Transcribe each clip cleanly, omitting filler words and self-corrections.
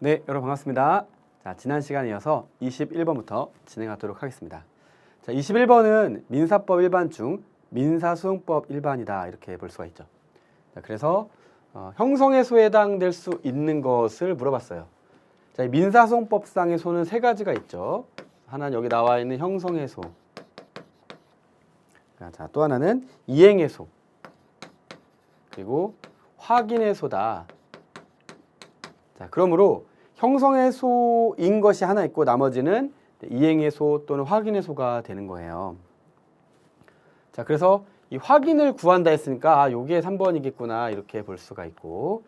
네, 여러분 반갑습니다. 자, 지난 시간에 이어서 21번부터 진행하도록 하겠습니다. 자, 21번은 민사법 일반 중 민사소송법 일반이다 이렇게 볼 수가 있죠. 자, 그래서 형성해소에 해당될 수 있는 것을 물어봤어요. 자, 민사소송법상의 소는 세 가지가 있죠. 하나는 여기 나와 있는 형성해소. 자, 또 하나는 이행해소. 그리고 확인해소다. 자, 그러므로 형성해소인 것이 하나 있고 나머지는 이행해소 또는 확인해소가 되는 거예요. 자, 그래서 이 확인을 구한다 했으니까 요게 3번이겠구나 이렇게 볼 수가 있고,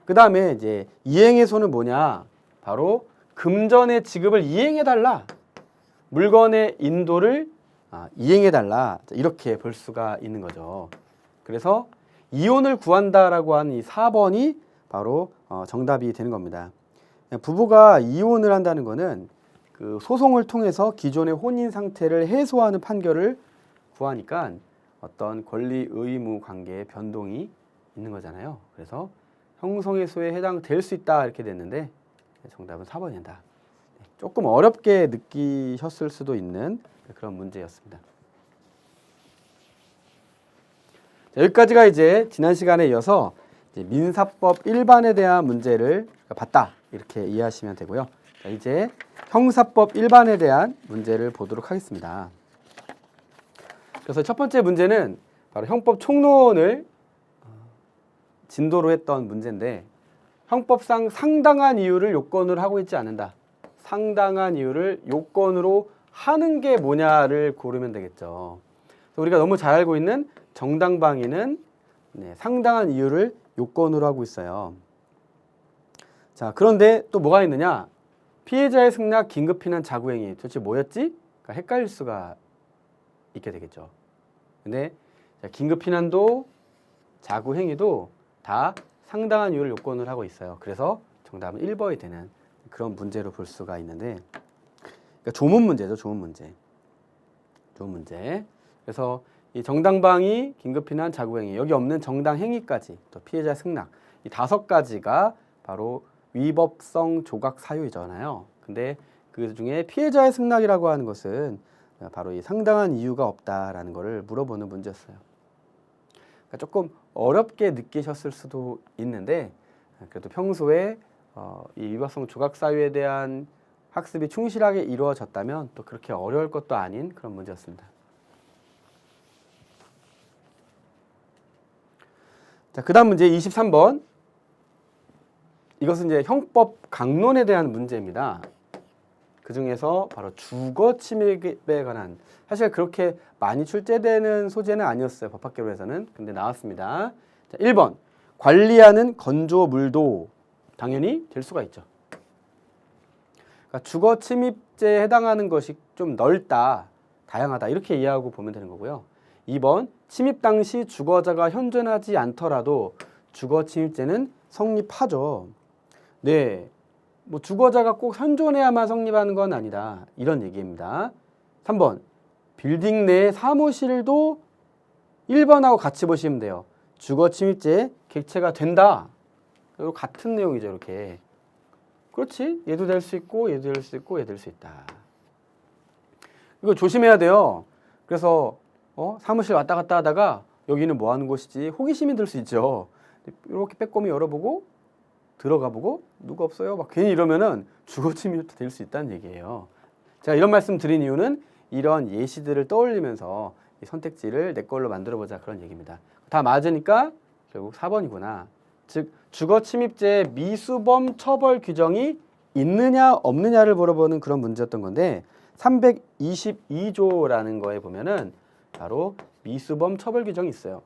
그 다음에 이제 이행해소는 뭐냐? 바로 금전의 지급을 이행해달라, 물건의 인도를 이행해달라, 이렇게 볼 수가 있는 거죠. 그래서 이혼을 구한다라고 하는 이 4번이 바로 정답이 되는 겁니다. 부부가 이혼을 한다는 것은 그 소송을 통해서 기존의 혼인 상태를 해소하는 판결을 구하니까 어떤 권리 의무 관계의 변동이 있는 거잖아요. 그래서 형성해소에 해당될 수 있다 이렇게 됐는데 정답은 4번이다. 조금 어렵게 느끼셨을 수도 있는 그런 문제였습니다. 자, 여기까지가 이제 지난 시간에 이어서 민사법 일반에 대한 문제를 봤다 이렇게 이해하시면 되고요. 자, 이제 형사법 일반에 대한 문제를 보도록 하겠습니다. 그래서 첫 번째 문제는 바로 형법 총론을 진도로 했던 문제인데, 형법상 상당한 이유를 요건으로 하고 있지 않는다. 상당한 이유를 요건으로 하는 게 뭐냐를 고르면 되겠죠. 우리가 너무 잘 알고 있는 정당방위는 상당한 이유를 요건으로 하고 있어요. 자, 그런데 또 뭐가 있느냐? 피해자의 승낙, 긴급피난, 자구행위 도대체 뭐였지? 그러니까 헷갈릴 수가 있게 되겠죠. 근데 긴급피난도 자구행위도 다 상당한 이유를 요건으로 하고 있어요. 그래서 정답은 1번이 되는 그런 문제로 볼 수가 있는데, 그러니까 조문 문제죠. 조문 문제. 조문 문제. 그래서 이 정당방위, 긴급피난, 자구행위, 여기 없는 정당행위까지, 또 피해자 승낙, 이 5가지가 바로 위법성 조각 사유이잖아요. 근데 그 중에 피해자의 승낙이라고 하는 것은 바로 이 상당한 이유가 없다라는 것을 물어보는 문제였어요. 그러니까 조금 어렵게 느끼셨을 수도 있는데, 그래도 평소에 이 위법성 조각 사유에 대한 학습이 충실하게 이루어졌다면 또 그렇게 어려울 것도 아닌 그런 문제였습니다. 자, 그 다음 문제 23번. 이것은 이제 형법 강론에 대한 문제입니다. 그 중에서 바로 주거 침입에 관한, 사실 그렇게 많이 출제되는 소재는 아니었어요. 법학개론에서는. 근데 나왔습니다. 자, 1번. 관리하는 건조물도 당연히 될 수가 있죠. 그러니까 주거 침입죄에 해당하는 것이 좀 넓다, 다양하다 이렇게 이해하고 보면 되는 거고요. 2번. 침입 당시 주거자가 현존하지 않더라도 주거 침입죄는 성립하죠. 네, 뭐 주거자가 꼭 현존해야만 성립하는 건 아니다, 이런 얘기입니다. 3번. 빌딩 내 사무실도 1번하고 같이 보시면 돼요. 주거 침입죄 객체가 된다. 그리고 같은 내용이죠. 이렇게. 그렇지, 얘도 될 수 있고 얘도 될 수 있고 얘도 될 수 있다. 이거 조심해야 돼요. 그래서 사무실 왔다 갔다 하다가 여기는 뭐 하는 곳이지 호기심이 들 수 있죠. 이렇게 빼꼼히 열어보고 들어가 보고 누가 없어요 막 괜히 이러면은 주거 침입도 될 수 있다는 얘기예요. 제가 이런 말씀 드린 이유는 이런 예시들을 떠올리면서 이 선택지를 내 걸로 만들어 보자 그런 얘기입니다. 다 맞으니까 결국 4번이구나. 즉 주거 침입죄의 미수범 처벌 규정이 있느냐 없느냐를 물어보는 그런 문제였던 건데, 322조라는 거에 보면은 바로 미수범 처벌 규정이 있어요.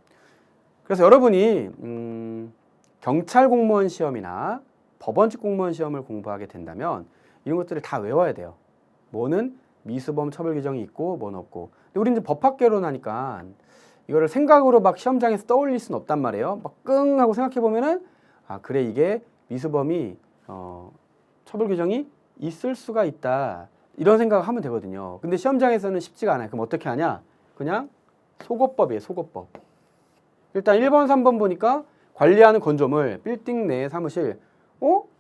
그래서 여러분이 경찰 공무원 시험이나 법원직 공무원 시험을 공부하게 된다면 이런 것들을 다 외워야 돼요. 뭐는 미수범 처벌 규정이 있고 뭐는 없고. 근데 우리 이제 법학개론 하니까 이거를 생각으로 막 시험장에서 떠올릴 수는 없단 말이에요. 막 끙 하고 생각해 보면은 그래, 이게 미수범이 처벌 규정이 있을 수가 있다, 이런 생각을 하면 되거든요. 근데 시험장에서는 쉽지가 않아요. 그럼 어떻게 하냐? 그냥 소거법이에요. 소거법. 일단 1번, 3번 보니까 관리하는 건조물, 빌딩 내 사무실,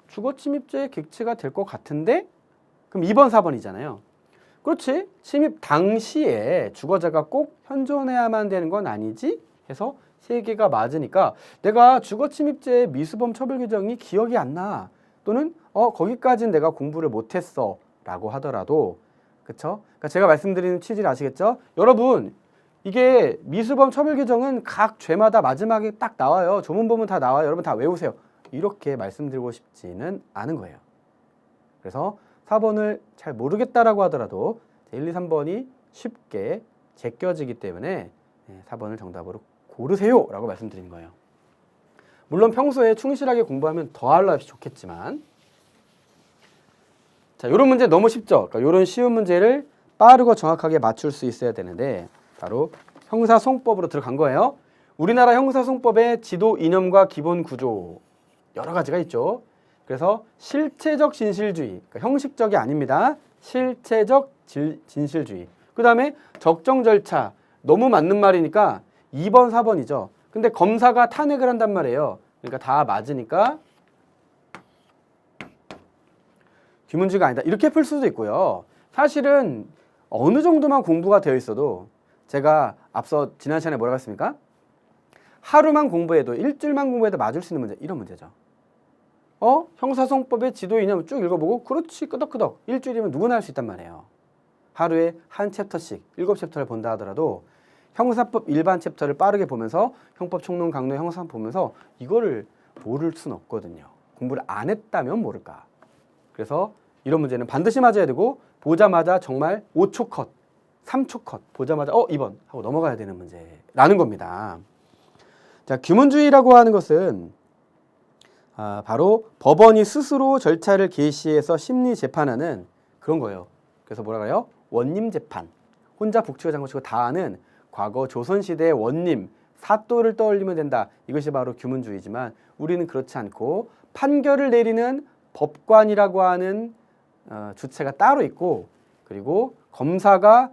주거침입죄의 객체가 될 것 같은데? 그럼 2번, 4번이잖아요. 그렇지. 침입 당시에 주거자가 꼭 현존해야만 되는 건 아니지? 해서 3개가 맞으니까 내가 주거침입죄의 미수범 처벌 규정이 기억이 안 나. 또는 거기까지는 내가 공부를 못했어 라고 하더라도, 그쵸? 그러니까 제가 말씀드리는 취지를 아시겠죠? 여러분, 이게 미수범 처벌 규정은 각 죄마다 마지막에 딱 나와요. 조문법은 다 나와요. 여러분 다 외우세요. 이렇게 말씀드리고 싶지는 않은 거예요. 그래서 4번을 잘 모르겠다라고 하더라도 1, 2, 3번이 쉽게 제껴지기 때문에 4번을 정답으로 고르세요 라고 말씀드리는 거예요. 물론 평소에 충실하게 공부하면 더할 나위 좋겠지만, 자, 이런 문제 너무 쉽죠? 그러니까 이런 쉬운 문제를 빠르고 정확하게 맞출 수 있어야 되는데 바로 형사소송법으로 들어간 거예요. 우리나라 형사소송법의 지도 이념과 기본 구조 여러 가지가 있죠. 그래서 실체적 진실주의, 그러니까 형식적이 아닙니다. 실체적 진실주의. 그 다음에 적정 절차, 너무 맞는 말이니까 2번, 4번이죠. 근데 검사가 탄핵을 한단 말이에요. 그러니까 다 맞으니까 규문주의가 아니다. 이렇게 풀 수도 있고요. 사실은 어느 정도만 공부가 되어 있어도 제가 앞서 지난 시간에 뭐라고 했습니까? 하루만 공부해도, 일주일만 공부해도 맞을 수 있는 문제, 이런 문제죠. 형사소송법의 지도 이념 쭉 읽어보고 그렇지 끄덕끄덕 일주일이면 누구나 할 수 있단 말이에요. 하루에 한 챕터씩 7챕터를 본다 하더라도 형사법 일반 챕터를 빠르게 보면서 형법 총론 강론 형사 보면서 이거를 모를 수는 없거든요. 공부를 안 했다면 모를까. 그래서 이런 문제는 반드시 맞아야 되고 보자마자 정말 5초 컷, 3초 컷 보자마자 2번 하고 넘어가야 되는 문제라는 겁니다. 자, 규문주의라고 하는 것은 바로 법원이 스스로 절차를 개시해서 심리 재판하는 그런 거예요. 그래서 뭐라 그래요? 원님 재판. 혼자 북치고 장구치고 다 아는 과거 조선시대의 원님, 사또를 떠올리면 된다. 이것이 바로 규문주의지만 우리는 그렇지 않고 판결을 내리는 법관이라고 하는 주체가 따로 있고, 그리고 검사가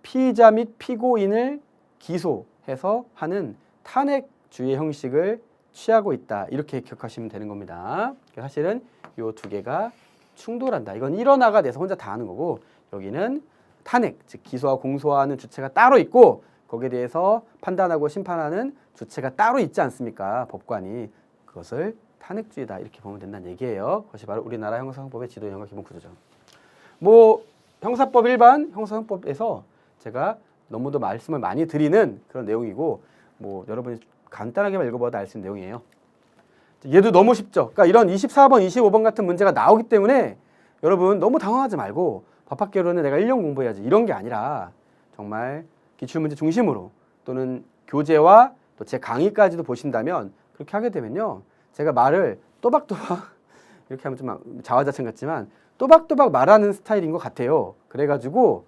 피의자 및 피고인을 기소해서 하는 탄핵주의 형식을 취하고 있다. 이렇게 기억하시면 되는 겁니다. 사실은 이 2개가 충돌한다. 이건 일원화가 돼서 혼자 다 하는 거고, 여기는 탄핵, 즉 기소와 공소하는 주체가 따로 있고 거기에 대해서 판단하고 심판하는 주체가 따로 있지 않습니까? 법관이. 그것을 탄핵주의다 이렇게 보면 된다는 얘기예요. 그것이 바로 우리나라 형사소송법의 지도 이념과 기본 구조죠. 형사법 일반, 형사소송법에서 제가 너무도 말씀을 많이 드리는 그런 내용이고, 여러분이 간단하게만 읽어봐도 알 수 있는 내용이에요. 얘도 너무 쉽죠. 그러니까 이런 24번, 25번 같은 문제가 나오기 때문에 여러분 너무 당황하지 말고 법학개론은 내가 1년 공부해야지 이런 게 아니라 정말 기출문제 중심으로 또는 교재와 또 제 강의까지도 보신다면 그렇게 하게 되면요. 제가 말을 또박또박 이렇게 하면 좀 자화자찬 같지만 또박또박 말하는 스타일인 것 같아요. 그래가지고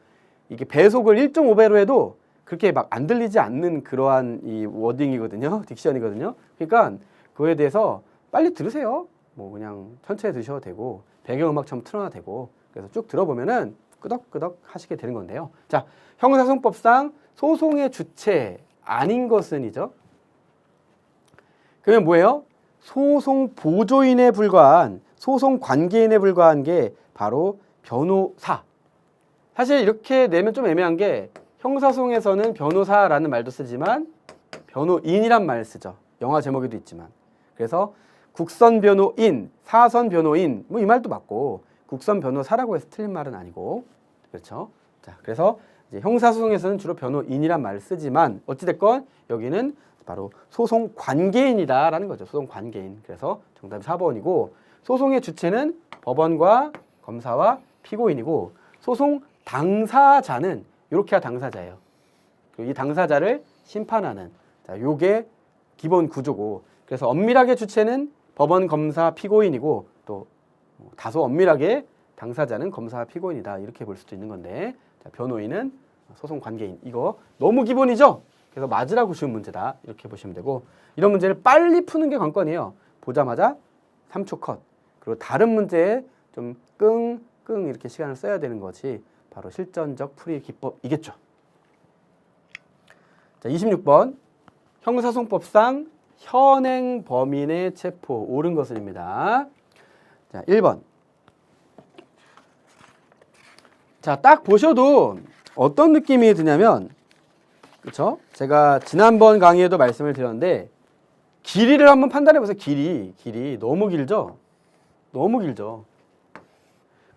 이게 배속을 1.5배로 해도 그렇게 막 안 들리지 않는 그러한 이 워딩이거든요. 딕션이거든요. 그러니까 그거에 대해서 빨리 들으세요. 그냥 천천히 들으셔도 되고 배경음악처럼 틀어놔도 되고, 그래서 쭉 들어보면은 끄덕끄덕 하시게 되는 건데요. 자, 형사소송법상 소송의 주체 아닌 것은이죠. 그러면 뭐예요? 소송 보조인에 불과한, 소송 관계인에 불과한 게 바로 변호사. 사실 이렇게 내면 좀 애매한 게 형사소송에서는 변호사라는 말도 쓰지만 변호인이란 말을 쓰죠. 영화 제목에도 있지만. 그래서 국선 변호인, 사선 변호인 이 말도 맞고 국선 변호사라고 해서 틀린 말은 아니고, 그렇죠? 자, 그래서 이제 형사소송에서는 주로 변호인이란 말을 쓰지만 어찌됐건 여기는 바로 소송 관계인이다라는 거죠. 소송 관계인. 그래서 정답이 4번이고, 소송의 주체는 법원과 검사와 피고인이고, 소송 당사자는 이렇게 당사자예요. 이 당사자를 심판하는, 자, 요게 기본 구조고, 그래서 엄밀하게 주체는 법원, 검사, 피고인이고, 또 다소 엄밀하게 당사자는 검사, 피고인이다 이렇게 볼 수도 있는 건데, 자, 변호인은 소송 관계인. 이거 너무 기본이죠? 그래서 맞으라고 쉬운 문제다 이렇게 보시면 되고, 이런 문제를 빨리 푸는 게 관건이에요. 보자마자 3초 컷. 그리고 다른 문제에 좀 끙끙 이렇게 시간을 써야 되는 것이 바로 실전적 풀이 기법이겠죠. 자, 26번 형사소송법상 현행 범인의 체포 옳은 것은입니다. 자, 1번. 자, 딱 보셔도 어떤 느낌이 드냐면, 그쵸? 제가 지난번 강의에도 말씀을 드렸는데, 길이를 한번 판단해 보세요. 길이. 너무 길죠? 너무 길죠.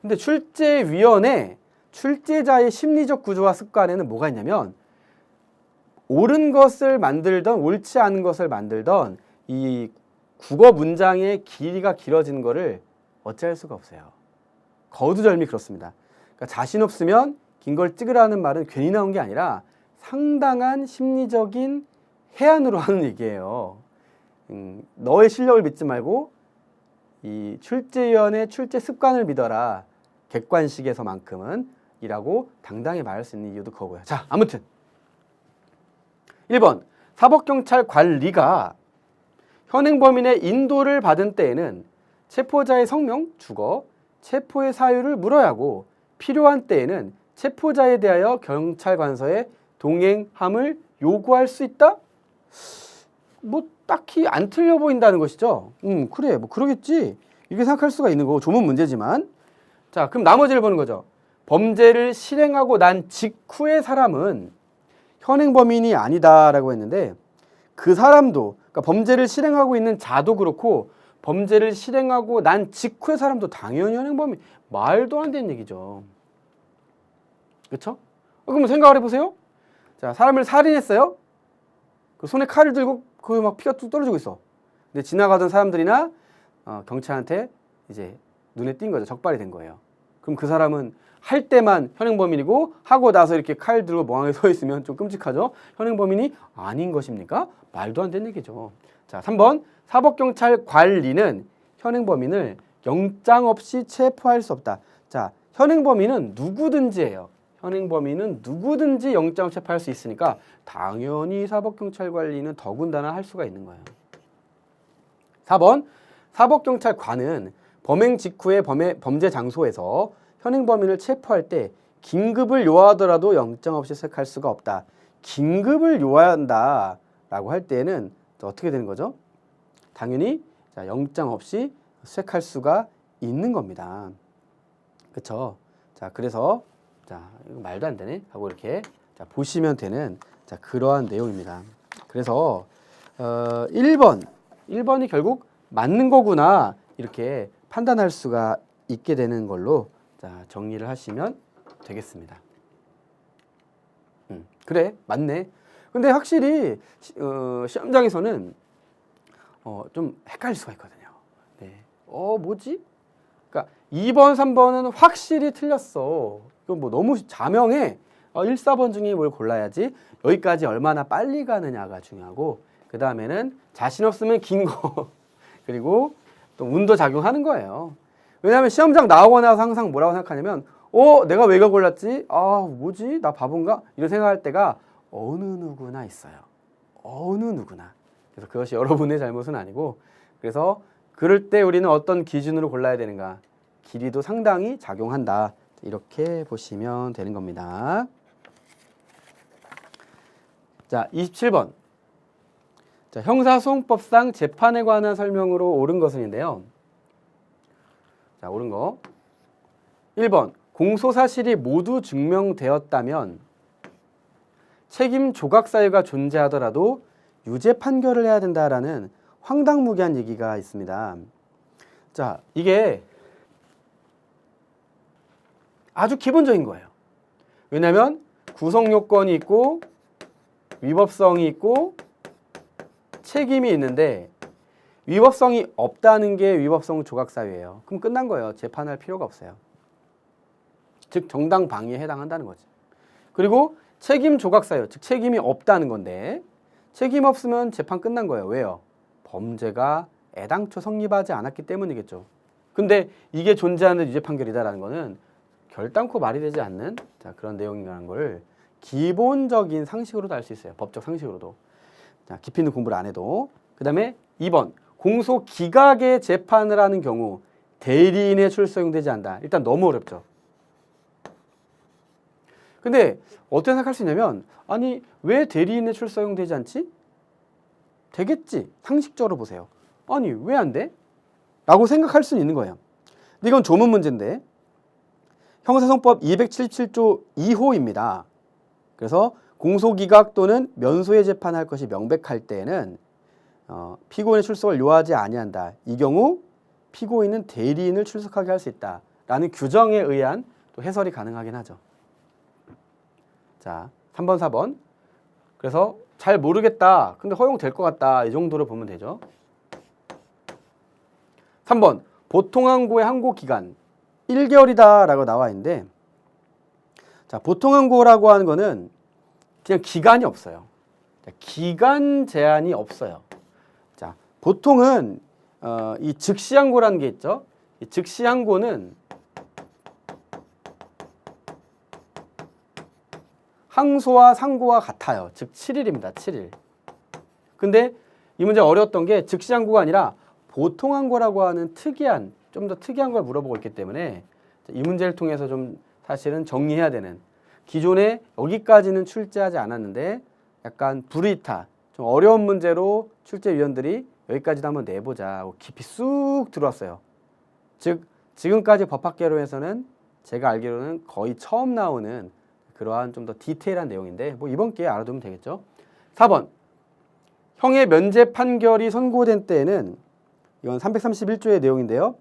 근데 출제위원회, 출제자의 심리적 구조와 습관에는 뭐가 있냐면, 옳은 것을 만들던, 옳지 않은 것을 만들던, 이 국어 문장의 길이가 길어지는 거를 어찌할 수가 없어요. 거두절미 그렇습니다. 그러니까 자신 없으면 긴 걸 찍으라는 말은 괜히 나온 게 아니라 상당한 심리적인 해안으로 하는 얘기예요. 너의 실력을 믿지 말고 이 출제위원회 출제 습관을 믿어라. 객관식에서만큼은 이라고 당당히 말할 수 있는 이유도 그거고요. 자, 아무튼 1번 사법경찰 관리가 현행범인의 인도를 받은 때에는 체포자의 성명, 주거, 체포의 사유를 물어야 하고 필요한 때에는 체포자에 대하여 경찰관서에 동행함을 요구할 수 있다? 뭐 딱히 안 틀려 보인다는 것이죠. 그래, 뭐 그러겠지. 이렇게 생각할 수가 있는 거고 조문 문제지만. 자, 그럼 나머지를 보는 거죠. 범죄를 실행하고 난 직후의 사람은 현행범인이 아니다라고 했는데 그 사람도, 그러니까 범죄를 실행하고 있는 자도 그렇고 범죄를 실행하고 난 직후의 사람도 당연히 현행범인, 말도 안 되는 얘기죠. 그렇죠? 그러면 생각을 해보세요. 자, 사람을 살인했어요. 그 손에 칼을 들고 그 막 피가 뚝 떨어지고 있어. 근데 지나가던 사람들이나 경찰한테 이제 눈에 띈 거죠. 적발이 된 거예요. 그럼 그 사람은 할 때만 현행범인이고 하고 나서 이렇게 칼 들고 멍하게 서 있으면 좀 끔찍하죠. 현행범인이 아닌 것입니까? 말도 안 되는 얘기죠. 자, 3번 사법경찰 관리는 현행범인을 영장 없이 체포할 수 없다. 자, 현행범인은 누구든지예요. 현행범인은 누구든지 영장 체포할 수 있으니까 당연히 사법경찰 관리는 더군다나 할 수가 있는 거예요. 4번 사법경찰관은 범행 직후의 범죄 장소에서 현행범인을 체포할 때 긴급을 요하더라도 영장 없이 수색할 수가 없다. 긴급을 요한다 라고 할 때에는 어떻게 되는 거죠? 당연히 영장 없이 수색할 수가 있는 겁니다. 그쵸? 자, 그래서 자, 이거 말도 안 되네 하고 이렇게 보시면 되는 그러한 내용입니다. 그래서 1번이 결국 맞는 거구나 이렇게 판단할 수가 있게 되는 걸로 정리를 하시면 되겠습니다. 그래, 맞네. 근데 확실히 시험장에서는 좀 헷갈릴 수가 있거든요. 네. 뭐지? 그러니까 2번, 3번은 확실히 틀렸어. 이건 뭐 너무 자명해. 1, 4번 중에 뭘 골라야지. 여기까지 얼마나 빨리 가느냐가 중요하고 그 다음에는 자신 없으면 긴 거 그리고 또 운도 작용하는 거예요. 왜냐하면 시험장 나오고 나서 항상 뭐라고 생각하냐면 내가 왜 이거 골랐지? 뭐지? 나 바본가? 이런 생각할 때가 어느 누구나 있어요. 어느 누구나. 그래서 그것이 여러분의 잘못은 아니고 그래서 그럴 때 우리는 어떤 기준으로 골라야 되는가? 길이도 상당히 작용한다. 이렇게 보시면 되는 겁니다. 자, 27번. 자, 형사소송법상 재판에 관한 설명으로 옳은 것은인데요. 자, 옳은 거. 1번. 공소사실이 모두 증명되었다면 책임 조각 사유가 존재하더라도 유죄 판결을 해야 된다라는 황당무계한 얘기가 있습니다. 자, 이게 아주 기본적인 거예요. 왜냐하면 구성 요건이 있고 위법성이 있고 책임이 있는데 위법성이 없다는 게 위법성 조각 사유예요. 그럼 끝난 거예요. 재판할 필요가 없어요. 즉 정당 방위에 해당한다는 거지. 그리고 책임 조각 사유, 즉 책임이 없다는 건데 책임 없으면 재판 끝난 거예요. 왜요? 범죄가 애당초 성립하지 않았기 때문이겠죠. 근데 이게 존재하는 유죄 판결이다라는 거는 결단코 말이 되지 않는 그런 내용이라는 걸 기본적인 상식으로도 알 수 있어요. 법적 상식으로도. 자, 깊이 있는 공부를 안 해도. 그 다음에 2번. 공소 기각의 재판을 하는 경우 대리인의 출석 허용되지 않는다. 일단 너무 어렵죠. 근데 어떻게 생각할 수 있냐면 아니 왜 대리인의 출석 허용되지 않지? 되겠지. 상식적으로 보세요. 아니 왜 안 돼? 라고 생각할 수는 있는 거예요. 근데 이건 조문 문제인데 형사소송법 277조 2호입니다. 그래서 공소기각 또는 면소의 재판할 것이 명백할 때에는 피고인의 출석을 요하지 아니한다. 이 경우 피고인은 대리인을 출석하게 할 수 있다라는 규정에 의한 또 해설이 가능하긴 하죠. 자, 3번, 4번. 그래서 잘 모르겠다. 근데 허용될 것 같다. 이 정도로 보면 되죠. 3번. 보통항고의 항고기간 1개월이다 라고 나와 있는데, 자, 보통항고라고 하는 거는 그냥 기간이 없어요. 기간 제한이 없어요. 자, 보통은 이 즉시항고라는 게 있죠. 이 즉시항고는 항소와 상고와 같아요. 즉 7일입니다. 7일. 근데 이 문제 어려웠던 게 즉시항고가 아니라 보통항고라고 하는 특이한, 좀 더 특이한 걸 물어보고 있기 때문에 이 문제를 통해서 좀 사실은 정리해야 되는, 기존에 여기까지는 출제하지 않았는데 약간 불이타, 좀 어려운 문제로 출제위원들이 여기까지도 한번 내보자 하고 깊이 쑥 들어왔어요. 즉 지금까지 법학개론에서는 제가 알기로는 거의 처음 나오는 그러한 좀 더 디테일한 내용인데 뭐 이번 기회에 알아두면 되겠죠. 4번. 형의 면제 판결이 선고된 때에는, 이건 331조의 내용인데요.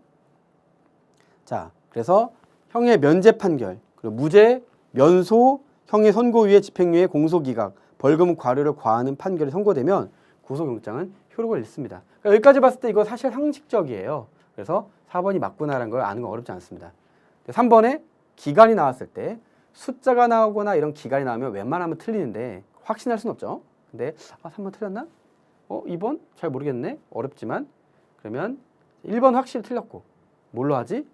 자, 그래서 형의 면제 판결, 그리고 무죄, 면소, 형의 선고유예, 집행유예, 공소기각, 벌금 과료를 과하는 판결이 선고되면 구속영장은 효력을 잃습니다. 그러니까 여기까지 봤을 때 이거 사실 상식적이에요. 그래서 4번이 맞구나라는 걸 아는 건 어렵지 않습니다. 3번에 기간이 나왔을 때 숫자가 나오거나 이런 기간이 나오면 웬만하면 틀리는데 확신할 수는 없죠. 근데 3번 틀렸나? 2번? 잘 모르겠네. 어렵지만 그러면 1번 확실히 틀렸고 뭘로 하지?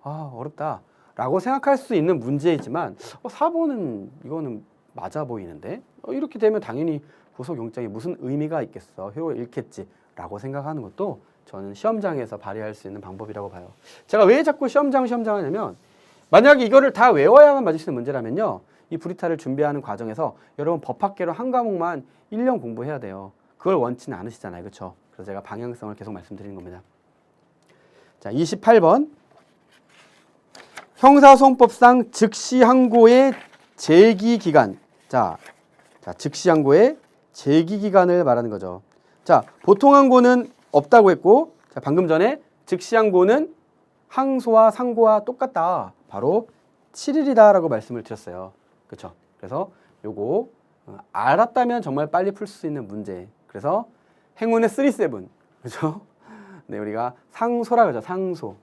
어렵다 라고 생각할 수 있는 문제이지만 4번은 이거는 맞아 보이는데 이렇게 되면 당연히 구속영장이 무슨 의미가 있겠어, 효력을 잃겠지 라고 생각하는 것도 저는 시험장에서 발휘할 수 있는 방법이라고 봐요. 제가 왜 자꾸 시험장 하냐면, 만약에 이거를 다 외워야만 맞을 수 있는 문제라면요, 이 불이타를 준비하는 과정에서 여러분 법학개론 한 과목만 1년 공부해야 돼요. 그걸 원치는 않으시잖아요. 그렇죠? 그래서 제가 방향성을 계속 말씀드리는 겁니다. 자, 28번. 형사소송법상 즉시항고의 제기기간. 자, 즉시항고의 제기기간을 말하는 거죠. 자, 보통항고는 없다고 했고, 자, 방금 전에 즉시항고는 항소와 상고와 똑같다. 바로 7일이다 라고 말씀을 드렸어요. 그렇죠? 그래서 요거 알았다면 정말 빨리 풀 수 있는 문제. 그래서 행운의 37. 그렇죠? 네, 우리가 상소라고 하죠. 상소.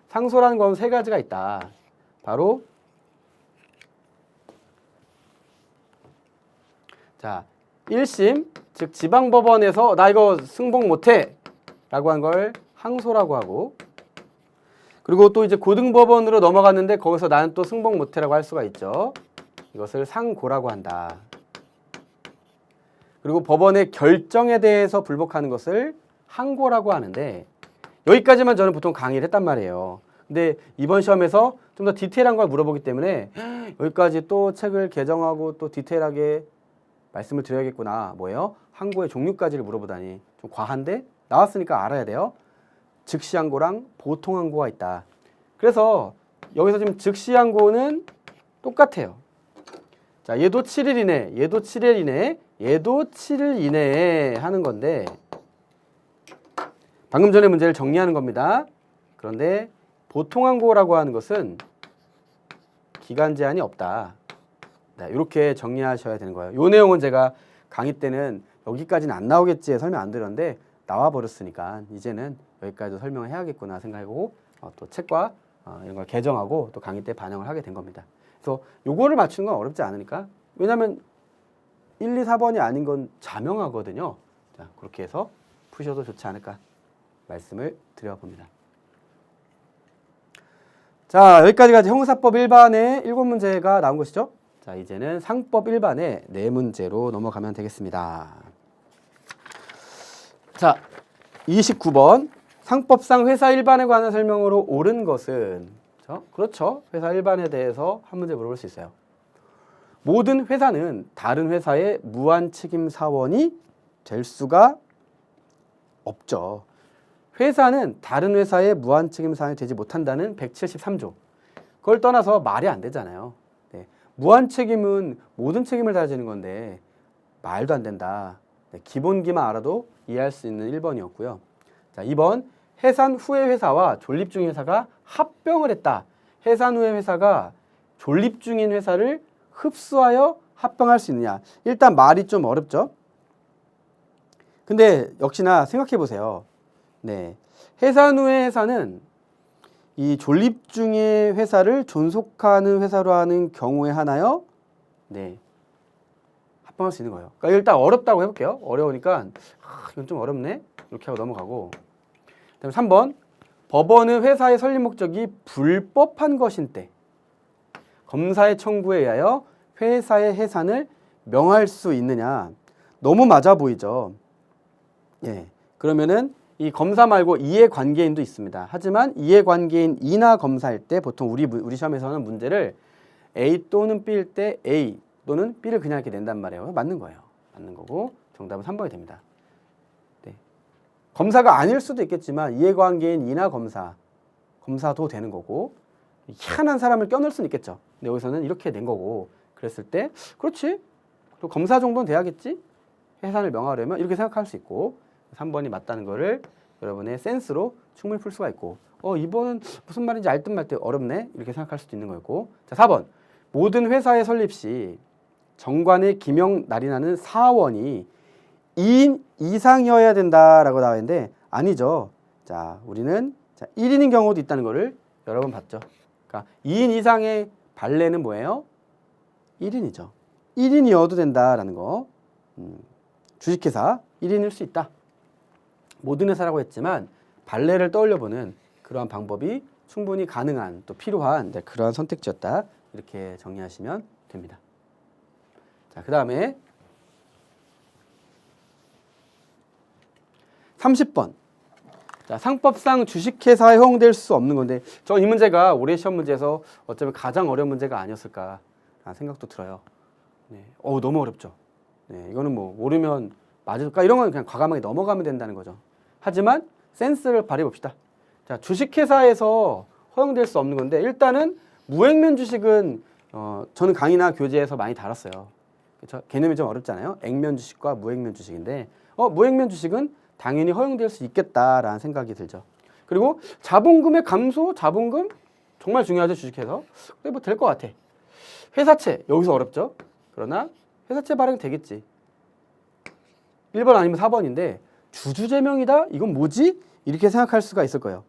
상소라는 건 세 가지가 있다. 바로 자, 1심, 즉 지방법원에서 나 이거 승복 못해 라고 한 걸 항소라고 하고, 그리고 또 이제 고등법원으로 넘어갔는데 거기서 나는 또 승복 못해라고 할 수가 있죠. 이것을 상고라고 한다. 그리고 법원의 결정에 대해서 불복하는 것을 항고라고 하는데, 여기까지만 저는 보통 강의를 했단 말이에요. 근데 이번 시험에서 좀 더 디테일한 걸 물어보기 때문에 여기까지 또 책을 개정하고 또 디테일하게 말씀을 드려야겠구나. 뭐예요? 항고의 종류까지를 물어보다니 좀 과한데 나왔으니까 알아야 돼요. 즉시항고랑 보통항고가 있다. 그래서 여기서 지금 즉시항고는 똑같아요. 자, 얘도 7일 이내, 얘도 7일 이내, 얘도 7일 이내에 하는 건데, 방금 전에 문제를 정리하는 겁니다. 그런데 보통항고라고 하는 것은 기간 제한이 없다. 네, 이렇게 정리하셔야 되는 거예요. 이 내용은 제가 강의 때는 여기까지는 안 나오겠지 설명 안 드렸는데 나와 버렸으니까 이제는 여기까지도 설명을 해야겠구나 생각하고 또 책과 이런 걸 개정하고 또 강의 때 반영을 하게 된 겁니다. 그래서 요거를 맞추는 건 어렵지 않으니까, 왜냐하면 1, 2, 4번이 아닌 건 자명하거든요. 자, 그렇게 해서 푸셔도 좋지 않을까 말씀을 드려봅니다. 자, 여기까지가 형사법 1반의 7문제가 나온 것이죠. 자, 이제는 상법 1반의 4문제로 넘어가면 되겠습니다. 자, 29번. 상법상 회사 일반에 관한 설명으로 옳은 것은, 그렇죠. 회사 일반에 대해서 한 문제 물어볼 수 있어요. 모든 회사는 다른 회사의 무한 책임 사원이 될 수가 없죠. 회사는 다른 회사의 무한 책임 사항이 되지 못한다는 173조. 그걸 떠나서 말이 안 되잖아요. 네. 무한 책임은 모든 책임을 다 지는 건데 말도 안 된다. 네. 기본기만 알아도 이해할 수 있는 1번이었고요. 자, 2번. 해산 후의 회사와 존립 중인 회사가 합병을 했다. 해산 후의 회사가 존립 중인 회사를 흡수하여 합병할 수 있느냐. 일단 말이 좀 어렵죠. 근데 역시나 생각해 보세요. 네. 해산 후의 회사는 이 존립 중의 회사를 존속하는 회사로 하는 경우에 하나요? 네. 합병할 수 있는 거예요. 그러니까 일단 어렵다고 해볼게요. 어려우니까 이건 좀 어렵네. 이렇게 하고 넘어가고. 그다음에 3번. 법원은 회사의 설립 목적이 불법한 것인 때 검사의 청구에 의하여 회사의 해산을 명할 수 있느냐. 너무 맞아 보이죠. 예. 그러면은 이 검사 말고 이해관계인도 있습니다. 하지만 이해관계인 이나 검사일 때 보통 우리 시험에서는 문제를 A 또는 B일 때 A 또는 B를 그냥 이렇게 낸단 말이에요. 맞는 거예요. 맞는 거고 정답은 3번이 됩니다. 네. 검사가 아닐 수도 있겠지만 이해관계인 이나 검사도 되는 거고 희한한 사람을 껴넣을 수는 있겠죠. 근데 여기서는 이렇게 낸 거고 그랬을 때 그렇지. 또 검사 정도는 돼야겠지. 해산을 명하려면 이렇게 생각할 수 있고 3번이 맞다는 거를 여러분의 센스로 충분히 풀 수가 있고 2번은 무슨 말인지 알듯 말듯 어렵네 이렇게 생각할 수도 있는 거였고 자 4번 모든 회사의 설립 시 정관의 기명 날인하는 사원이 2인 이상이어야 된다라고 나와 있는데 아니죠. 자 우리는 1인인 경우도 있다는 거를 여러 번 봤죠. 그러니까 2인 이상의 발례는 뭐예요? 1인이죠. 1인이어도 된다라는 거. 주식회사 1인일 수 있다. 모든 회사라고 했지만 발례를 떠올려보는 그러한 방법이 충분히 가능한 또 필요한 그러한 선택지였다. 이렇게 정리하시면 됩니다. 자, 그 다음에 30번. 자, 상법상 주식회사에 허용될 수 없는 건데 저 이 문제가 올해 시험 문제에서 어쩌면 가장 어려운 문제가 아니었을까 생각도 들어요. 네. 너무 어렵죠. 네, 이거는 뭐 모르면 맞을까 이런 건 그냥 과감하게 넘어가면 된다는 거죠. 하지만 센스를 발휘해 봅시다. 자, 주식회사에서 허용될 수 없는 건데 일단은 무액면 주식은 저는 강의나 교재에서 많이 다뤘어요. 그렇죠? 개념이 좀 어렵잖아요. 액면 주식과 무액면 주식인데 무액면 주식은 당연히 허용될 수 있겠다라는 생각이 들죠. 그리고 자본금의 감소, 자본금 정말 중요하죠. 주식회사. 근데 뭐 될 것 같아. 회사채 여기서 어렵죠. 그러나 회사채 발행 되겠지. 1번 아니면 4번인데 주주제명이다? 이건 뭐지? 이렇게 생각할 수가 있을 거예요.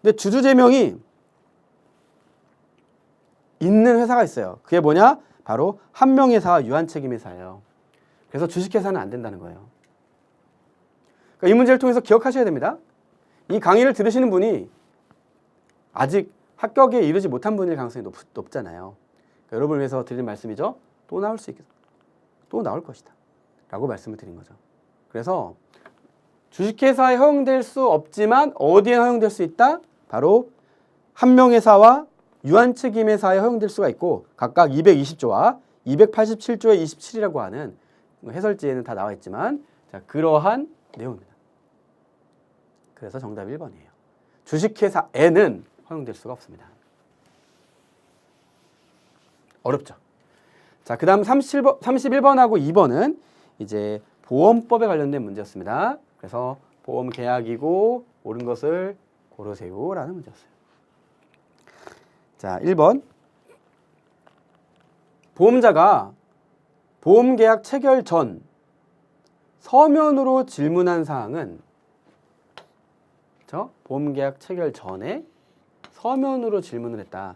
근데 주주제명이 있는 회사가 있어요. 그게 뭐냐? 바로 한명회사와 유한책임회사예요. 그래서 주식회사는 안 된다는 거예요. 그러니까 이 문제를 통해서 기억하셔야 됩니다. 이 강의를 들으시는 분이 아직 합격에 이르지 못한 분일 가능성이 높잖아요. 그러니까 여러분을 위해서 드리는 말씀이죠. 또 나올 것이다. 라고 말씀을 드린 거죠. 그래서 주식회사에 허용될 수 없지만 어디에 허용될 수 있다? 바로 한명회사와 유한책임회사에 허용될 수가 있고 각각 220조와 287조의 27이라고 하는 해설지에는 다 나와 있지만 자, 그러한 내용입니다. 그래서 정답 1번이에요. 주식회사에는 허용될 수가 없습니다. 어렵죠? 자, 그 다음 31번하고 2번은 이제 보험법에 관련된 문제였습니다. 그래서 보험 계약이고 옳은 것을 고르세요라는 문제였어요. 자, 1번. 보험자가 보험계약 체결 전 서면으로 질문한 사항은 그렇죠? 보험계약 체결 전에 서면으로 질문을 했다.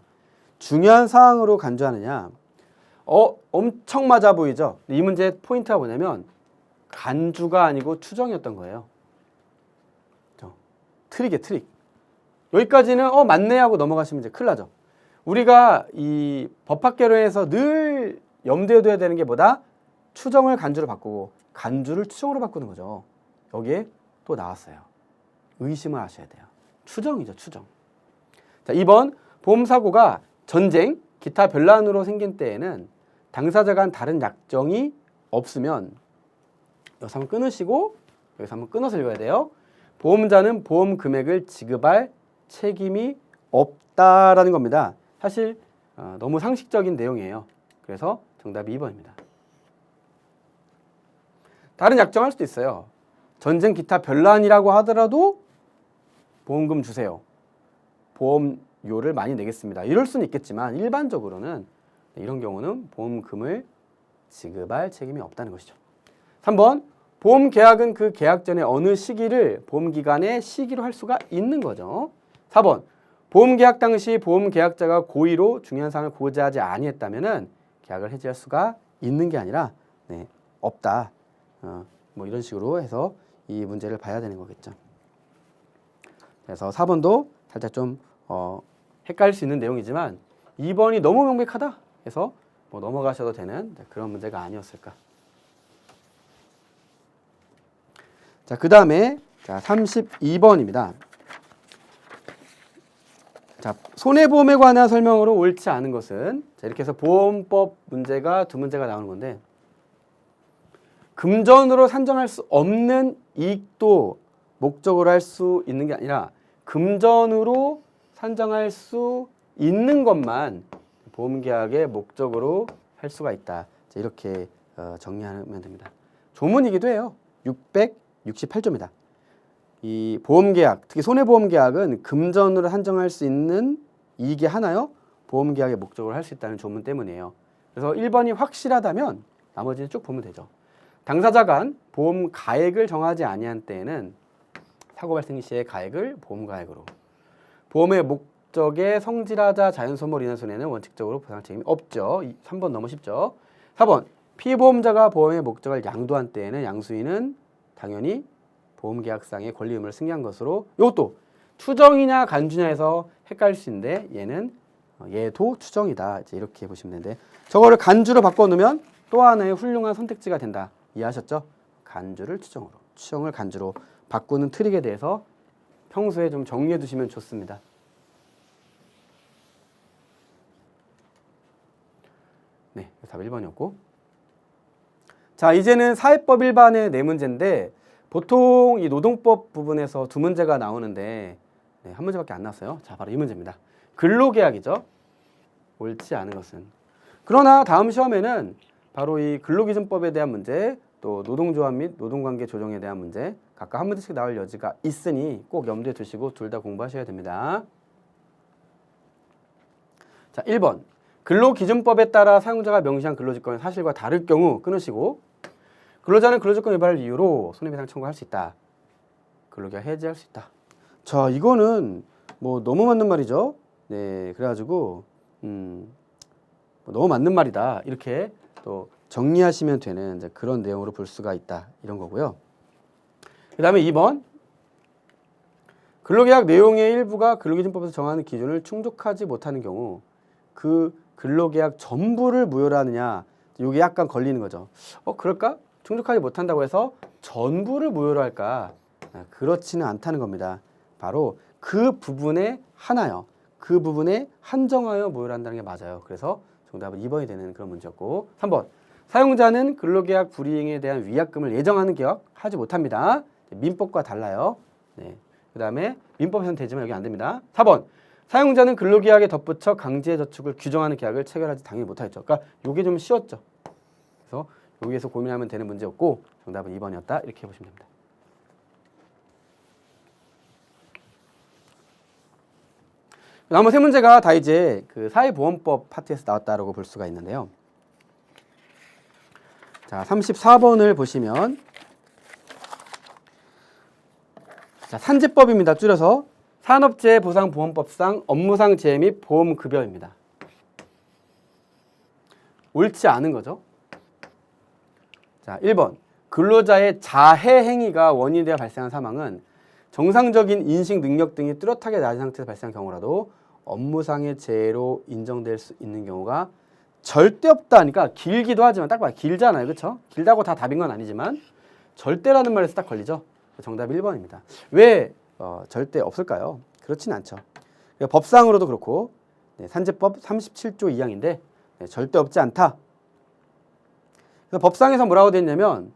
중요한 사항으로 간주하느냐? 엄청 맞아 보이죠? 이 문제의 포인트가 뭐냐면 간주가 아니고 추정이었던 거예요. 트릭이에요, 트릭. 여기까지는 맞네 하고 넘어가시면 이제 큰일 나죠. 우리가 이 법학개론에서 늘 염두에 둬야 되는 게 뭐다? 추정을 간주로 바꾸고 간주를 추정으로 바꾸는 거죠. 여기에 또 나왔어요. 의심을 하셔야 돼요. 추정이죠, 추정. 자, 2번 보험사고가 전쟁, 기타 별난으로 생긴 때에는 당사자 간 다른 약정이 없으면 여기서 한번 끊으시고 여기서 한번 끊어서 읽어야 돼요. 보험자는 보험 금액을 지급할 책임이 없다라는 겁니다. 사실 너무 상식적인 내용이에요. 그래서 정답이 2번입니다. 다른 약정할 수도 있어요. 전쟁 기타 별난이라고 하더라도 보험금 주세요. 보험료를 많이 내겠습니다. 이럴 수는 있겠지만 일반적으로는 이런 경우는 보험금을 지급할 책임이 없다는 것이죠. 3번 보험계약은 그 계약 전에 어느 시기를 보험기간의 시기로 할 수가 있는 거죠. 4번 보험계약 당시 보험계약자가 고의로 중요한 사항을 고지하지 아니했다면 계약을 해지할 수가 있는 게 아니라 없다. 뭐 이런 식으로 해서 이 문제를 봐야 되는 거겠죠. 그래서 4번도 살짝 좀 헷갈릴 수 있는 내용이지만 2번이 너무 명백하다 해서 뭐 넘어가셔도 되는 그런 문제가 아니었을까. 자, 그 다음에 32번입니다. 자, 손해보험에 관한 설명으로 옳지 않은 것은 이렇게 해서 보험법 문제가 두 문제가 나오는 건데 금전으로 산정할 수 없는 이익도 목적으로 할 수 있는 게 아니라 금전으로 산정할 수 있는 것만 보험계약의 목적으로 할 수가 있다. 이렇게 정리하면 됩니다. 조문이기도 해요. 668조입니다. 이 보험계약, 특히 손해보험계약은 금전으로 산정할 수 있는 이익이 하나요? 보험계약의 목적으로 할 수 있다는 조문 때문이에요. 그래서 1번이 확실하다면 나머지는 쭉 보면 되죠. 당사자 간 보험 가액을 정하지 아니한 때에는 사고 발생 시의 가액을 보험가액으로, 보험의 목적에 성질하자 자연소모로 인한 손해는 원칙적으로 보상 책임이 없죠. 3번 너무 쉽죠. 4번 피보험자가 보험의 목적을 양도한 때에는 양수인은 당연히 보험계약상의 권리 의무를 승계한 것으로, 이것도 추정이냐 간주냐에서 헷갈릴 수 있는데 얘도 추정이다. 이렇게 보시면 되는데 저거를 간주로 바꿔놓으면 또 하나의 훌륭한 선택지가 된다. 이해하셨죠? 간주를 추정으로, 추정을 간주로 바꾸는 트릭에 대해서 평소에 좀 정리해 두시면 좋습니다. 네, 답 1번이었고. 자, 이제는 사회법 일반의 네 문제인데 보통 이 노동법 부분에서 두 문제가 나오는데 한 문제밖에 안 나왔어요. 자, 바로 이 문제입니다. 근로계약이죠. 옳지 않은 것은. 그러나 다음 시험에는 바로 이 근로기준법에 대한 문제, 또 노동조합 및 노동관계 조정에 대한 문제 각각 한 문제씩 나올 여지가 있으니 꼭 염두에 두시고 둘 다 공부하셔야 됩니다. 자, 1번. 근로기준법에 따라 사용자가 명시한 근로직권의 사실과 다를 경우 끊으시고, 근로자는 근로조건 위반을 이유로 손해배상 청구할 수 있다. 근로계약 해지할 수 있다. 자, 이거는 뭐 너무 맞는 말이죠. 네, 그래가지고 너무 맞는 말이다. 이렇게 또 정리하시면 되는 이제 그런 내용으로 볼 수가 있다. 이런 거고요. 그 다음에 2번. 근로계약 내용의 일부가 근로기준법에서 정하는 기준을 충족하지 못하는 경우 그 근로계약 전부를 무효로 하느냐. 이게 약간 걸리는 거죠. 그럴까? 충족하지 못한다고 해서 전부를 무효로 할까? 그렇지는 않다는 겁니다. 바로 그 부분에 하나요. 그 부분에 한정하여 무효로 한다는 게 맞아요. 그래서 정답은 2번이 되는 그런 문제였고, 3번. 사용자는 근로계약 불이행에 대한 위약금을 예정하는 계약 하지 못합니다. 민법과 달라요. 네. 그 다음에 민법에서는 되지만 여기 안 됩니다. 4번. 사용자는 근로계약에 덧붙여 강제 저축을 규정하는 계약을 체결하지 당연히 못하겠죠. 그러니까 이게 좀 쉬웠죠. 그래서 여기에서 고민하면 되는 문제였고 정답은 2번이었다. 이렇게 보시면 됩니다. 나머지 세 문제가 다 이제 그 사회보험법 파트에서 나왔다라고 볼 수가 있는데요. 자, 34번을 보시면 자, 산재법입니다. 줄여서 산업재해보상보험법상 업무상 재해 및 보험급여입니다. 옳지 않은 거죠. 자, 1번. 근로자의 자해 행위가 원인이 되어 발생한 사망은 정상적인 인식 능력 등이 뚜렷하게 낮은 상태에서 발생한 경우라도 업무상의 재해로 인정될 수 있는 경우가 절대 없다니까. 길기도 하지만 딱 봐요. 길잖아요. 그렇죠? 길다고 다 답인 건 아니지만 절대라는 말에서 딱 걸리죠. 정답 1번입니다. 왜 절대 없을까요? 그렇진 않죠. 법상으로도 그렇고 산재법 37조 2항인데 절대 없지 않다. 그래서 법상에서 뭐라고 돼 있냐면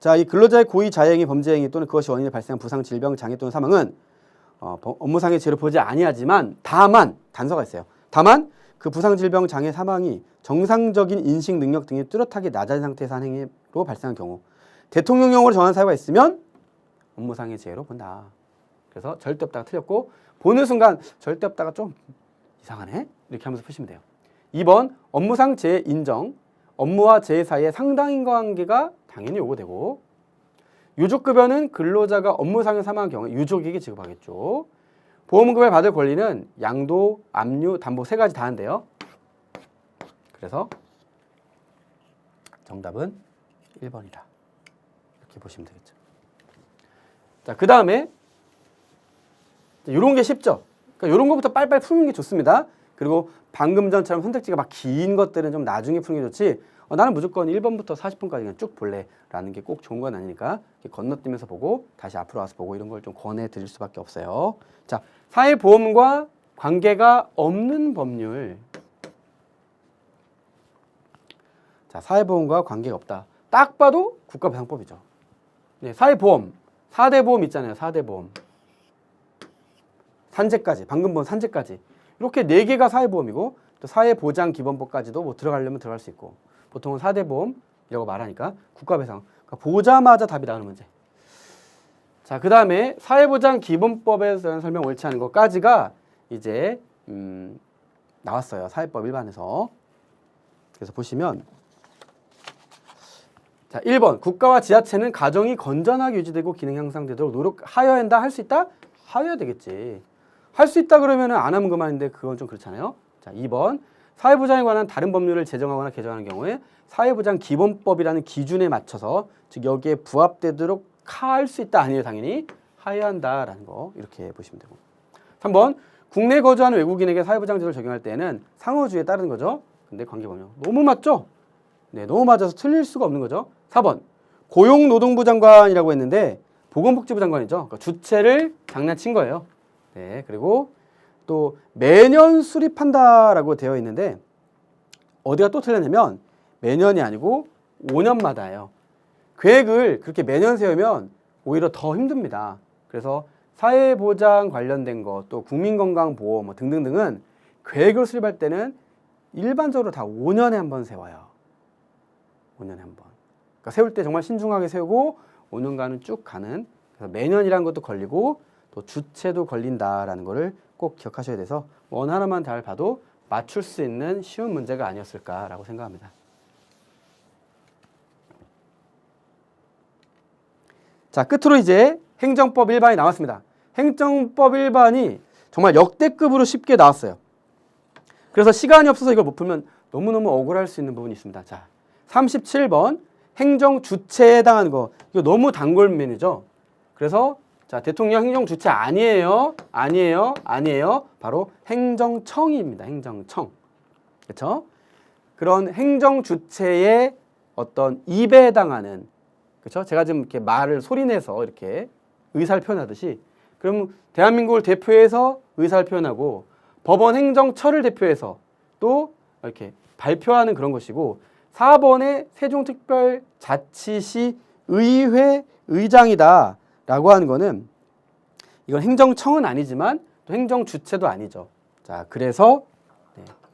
자, 이 근로자의 고의 자해행위, 범죄행위 또는 그것이 원인에 발생한 부상, 질병, 장애 또는 사망은 업무상의 죄로 보지 아니하지만 다만 단서가 있어요. 다만 그 부상, 질병, 장애, 사망이 정상적인 인식 능력 등이 뚜렷하게 낮은 상태에서 한 행위로 발생한 경우 대통령령으로 정한 사유가 있으면 업무상의 죄로 본다. 그래서 절대 없다가 틀렸고 보는 순간 절대 없다가 좀 이상하네? 이렇게 하면서 푸시면 돼요. 2번 업무상 재해 인정. 업무와 재해 사이에 상당한 관계가 당연히 요구되고 유족급여는 근로자가 업무상의 사망한 경우에 유족에게 지급하겠죠. 보험급여를 받을 권리는 양도, 압류, 담보 3가지 다 한대요. 그래서 정답은 1번이다. 이렇게 보시면 되겠죠. 자, 그 다음에 이런 게 쉽죠. 그러니까 이런 것부터 빨리빨리 푸는 게 좋습니다. 그리고 방금 전처럼 선택지가 막 긴 것들은 좀 나중에 푸는 게 좋지. 나는 무조건 1번부터 40번까지 그냥 쭉 볼래 라는 게 꼭 좋은 건 아니니까 건너뛰면서 보고 다시 앞으로 와서 보고 이런 걸 좀 권해드릴 수밖에 없어요. 자, 사회보험과 관계가 없는 법률. 자, 사회보험과 관계가 없다. 딱 봐도 국가배상법이죠. 네, 사회보험, 4대 보험 있잖아요. 4대 보험. 산재까지, 방금 본 산재까지. 이렇게 4개가 사회보험이고 또 사회보장기본법까지도 뭐 들어가려면 들어갈 수 있고 보통은 4대 보험이라고 말하니까 국가배상. 그러니까 보자마자 답이 나오는 문제. 자, 그 다음에 사회보장기본법에 대한 설명 옳지 않은 것까지가 이제 나왔어요. 사회법 일반에서. 그래서 보시면 자, 1번 국가와 지자체는 가정이 건전하게 유지되고 기능 향상되도록 노력하여야 한다. 할 수 있다? 하여야 되겠지. 할 수 있다 그러면 안 하면 그만인데 그건 좀 그렇잖아요. 자, 2번 사회보장에 관한 다른 법률을 제정하거나 개정하는 경우에 사회보장기본법이라는 기준에 맞춰서 즉 여기에 부합되도록 할 수 있다 아니에요. 당연히 하여야 한다라는 거 이렇게 보시면 되고 3번 국내 거주하는 외국인에게 사회보장제도를 적용할 때에는 상호주의에 따르는 거죠. 근데 관계법령 너무 맞죠? 네, 너무 맞아서 틀릴 수가 없는 거죠. 4번 고용노동부 장관이라고 했는데 보건복지부 장관이죠. 그러니까 주체를 장난친 거예요. 네, 그리고 또 매년 수립한다라고 되어 있는데 어디가 또 틀렸냐면 매년이 아니고 5년마다예요. 계획을 그렇게 매년 세우면 오히려 더 힘듭니다. 그래서 사회보장 관련된 것, 또 국민건강보험 뭐 등등등은 계획을 수립할 때는 일반적으로 다 5년에 한 번 세워요. 5년에 한 번. 그러니까 세울 때 정말 신중하게 세우고 5년간은 쭉 가는. 그래서 매년이라는 것도 걸리고 또 주체도 걸린다라는 거를 꼭 기억하셔야 돼서 원 하나만 잘 봐도 맞출 수 있는 쉬운 문제가 아니었을까라고 생각합니다. 자, 끝으로 이제 행정법 1반이 나왔습니다. 행정법 1반이 정말 역대급으로 쉽게 나왔어요. 그래서 시간이 없어서 이걸 못 풀면 너무너무 억울할 수 있는 부분이 있습니다. 자, 37번 행정 주체에 해당하는 거. 이거 너무 단골맨이죠. 그래서 자, 대통령 행정 주체 아니에요. 아니에요. 바로 행정청입니다. 행정청. 그렇죠? 그런 행정 주체의 어떤 입에 해당하는 그렇죠? 제가 지금 이렇게 말을 소리내서 이렇게 의사를 표현하듯이 그럼 대한민국을 대표해서 의사를 표현하고 법원 행정처를 대표해서 또 이렇게 발표하는 그런 것이고 4번의 세종특별자치시 의회 의장이다 라고 하는 거는 이건 행정청은 아니지만 또 행정주체도 아니죠. 자, 그래서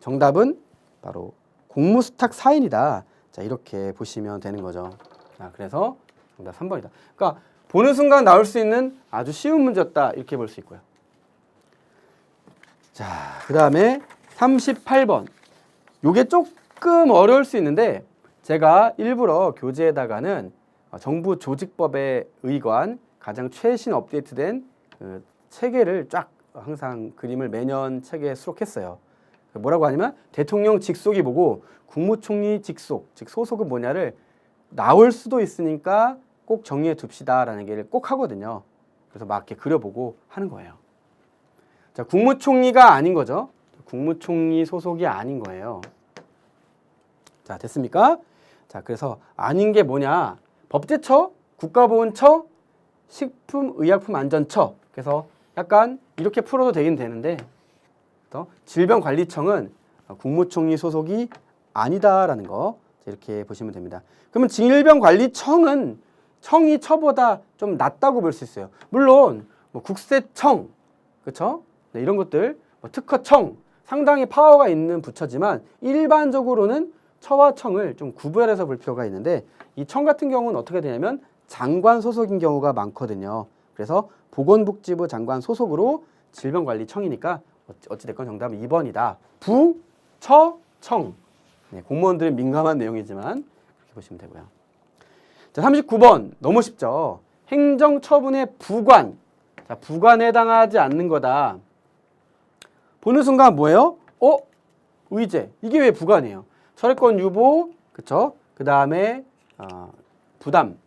정답은 바로 공무수탁 사인이다. 자, 이렇게 보시면 되는 거죠. 자, 그래서 정답 3번이다. 그러니까 보는 순간 나올 수 있는 아주 쉬운 문제였다. 이렇게 볼 수 있고요. 자, 그 다음에 38번. 요게 조금 어려울 수 있는데 제가 일부러 교재에다가는 정부 조직법에 의관 가장 최신 업데이트된 그 체계를 쫙 항상 그림을 매년 책에 수록했어요. 뭐라고 하냐면 대통령 직속이 뭐고 국무총리 직속, 즉 소속은 뭐냐를 나올 수도 있으니까 꼭 정리해 둡시다라는 얘기를 꼭 하거든요. 그래서 막 이렇게 그려보고 하는 거예요. 자, 국무총리가 아닌 거죠. 국무총리 소속이 아닌 거예요. 자, 됐습니까? 자, 그래서 아닌 게 뭐냐? 법제처, 국가보훈처, 식품의약품안전처. 그래서 약간 이렇게 풀어도 되긴 되는데 질병관리청은 국무총리 소속이 아니다라는 거 이렇게 보시면 됩니다. 그러면 질병관리청은 청이 처보다 좀 낮다고 볼 수 있어요. 물론 뭐 국세청, 그렇죠? 네, 이런 것들, 뭐 특허청 상당히 파워가 있는 부처지만 일반적으로는 처와 청을 좀 구별해서 볼 필요가 있는데 이 청 같은 경우는 어떻게 되냐면 장관 소속인 경우가 많거든요. 그래서 보건복지부 장관 소속으로 질병관리청이니까 어찌됐건 정답은 2번이다. 부, 처, 청. 네, 공무원들은 민감한 내용이지만 그렇게 보시면 되고요. 자, 39번 너무 쉽죠. 행정처분의 부관. 자, 부관에 해당하지 않는 거다. 보는 순간 뭐예요? 의제. 이게 왜 부관이에요? 철회권 유보, 그쵸? 그 다음에 부담,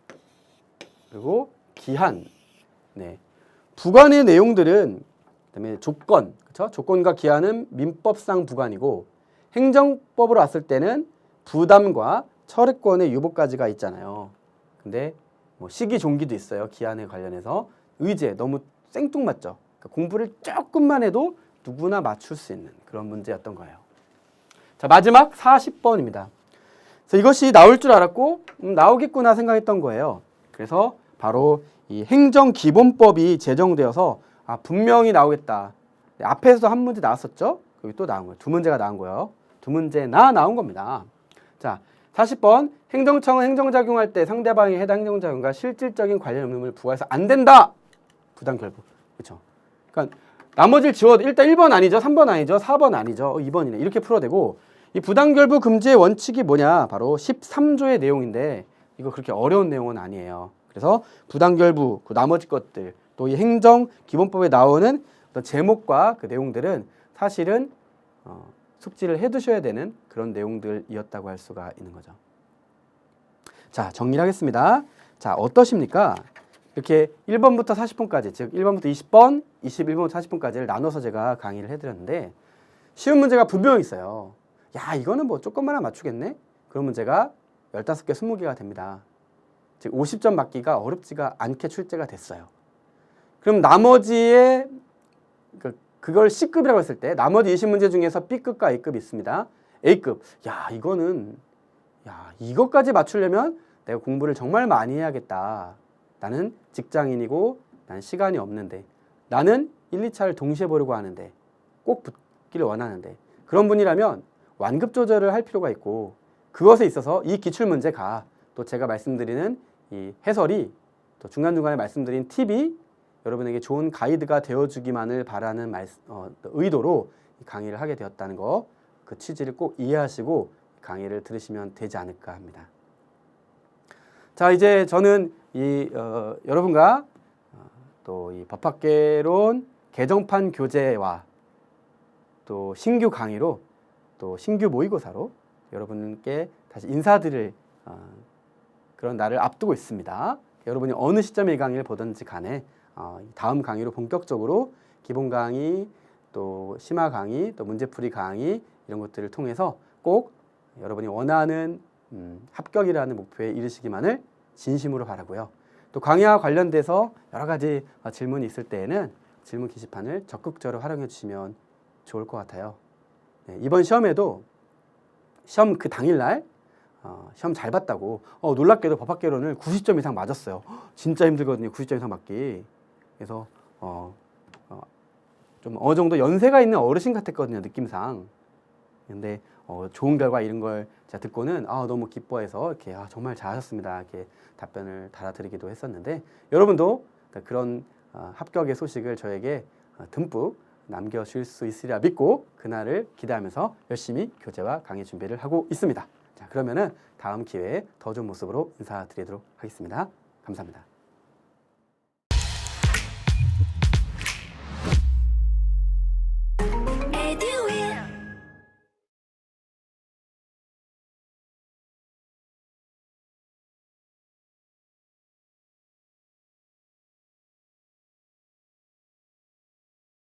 그리고 기한. 네. 부관의 내용들은 그다음에 조건, 그쵸? 조건과 기한은 민법상 부관이고 행정법으로 왔을 때는 부담과 철회권의 유보까지가 있잖아요. 근데 뭐 시기 종기도 있어요. 기한에 관련해서. 의제 너무 생뚱맞죠. 그러니까 공부를 조금만 해도 누구나 맞출 수 있는 그런 문제였던 거예요. 자, 마지막 40번입니다. 그래서 이것이 나올 줄 알았고 나오겠구나 생각했던 거예요. 그래서 바로 이 행정기본법이 제정되어서 분명히 나오겠다. 네, 앞에서도 한 문제 나왔었죠. 여기 또 나온 거예요. 두 문제가 나온 거예요. 두 문제나 나온 겁니다. 자, 40번 행정청은 행정작용할 때 상대방이 해당 행정작용과 실질적인 관련 의무를 부과해서 안 된다. 부당결부. 그렇죠. 그러니까 나머지를 지워도 일단 1번 아니죠. 3번 아니죠. 4번 아니죠. 2번이네. 이렇게 풀어도 되고 이 부당결부 금지의 원칙이 뭐냐? 바로 13조의 내용인데 이거 그렇게 어려운 내용은 아니에요. 그래서 부당결부, 그 나머지 것들, 또 이 행정기본법에 나오는 어떤 제목과 그 내용들은 사실은 숙지를 해두셔야 되는 그런 내용들이었다고 할 수가 있는 거죠. 자, 정리를 하겠습니다. 자, 어떠십니까? 이렇게 1번부터 40번까지, 즉 1번부터 20번, 21번부터 40번까지를 나눠서 제가 강의를 해드렸는데 쉬운 문제가 분명히 있어요. 야, 이거는 뭐 조금만 맞추겠네? 그런 문제가 15개, 20개가 됩니다. 즉 50점 맞기가 어렵지가 않게 출제가 됐어요. 그럼 나머지의 그걸 C급이라고 했을 때 나머지 20문제 중에서 B급과 A급이 있습니다. A급, 이것까지 맞추려면 내가 공부를 정말 많이 해야겠다. 나는 직장인이고 난 시간이 없는데 나는 1, 2차를 동시에 보려고 하는데 꼭 붙기를 원하는데 그런 분이라면 완급 조절을 할 필요가 있고 그것에 있어서 이 기출문제가 또 제가 말씀드리는 이 해설이 또 중간중간에 말씀드린 팁이 여러분에게 좋은 가이드가 되어주기만을 바라는 의도로 강의를 하게 되었다는 거, 그 취지를 꼭 이해하시고 강의를 들으시면 되지 않을까 합니다. 자, 이제 저는 여러분과 또 이 법학개론 개정판 교재와 또 신규 강의로 또 신규 모의고사로 여러분께 다시 인사드릴 그런 날을 앞두고 있습니다. 여러분이 어느 시점에 이 강의를 보든지 간에 다음 강의로 본격적으로 기본 강의, 또 심화 강의, 또 문제풀이 강의 이런 것들을 통해서 꼭 여러분이 원하는 합격이라는 목표에 이르시기만을 진심으로 바라고요. 또 강의와 관련돼서 여러 가지 질문이 있을 때에는 질문 게시판을 적극적으로 활용해 주시면 좋을 것 같아요. 네, 이번 시험에도 시험 그 당일날 시험 잘 봤다고 놀랍게도 법학개론을 90점 이상 맞았어요. 진짜 힘들거든요. 90점 이상 맞기. 그래서 좀 어느 정도 연세가 있는 어르신 같았거든요. 느낌상. 근데 좋은 결과 이런 걸 제가 듣고는 너무 기뻐해서 이렇게 정말 잘하셨습니다. 이렇게 답변을 달아드리기도 했었는데 여러분도 그런 합격의 소식을 저에게 듬뿍 남겨주실 수 있으리라 믿고 그날을 기대하면서 열심히 교재와 강의 준비를 하고 있습니다. 자, 그러면은 다음 기회에 더 좋은 모습으로 인사드리도록 하겠습니다. 감사합니다.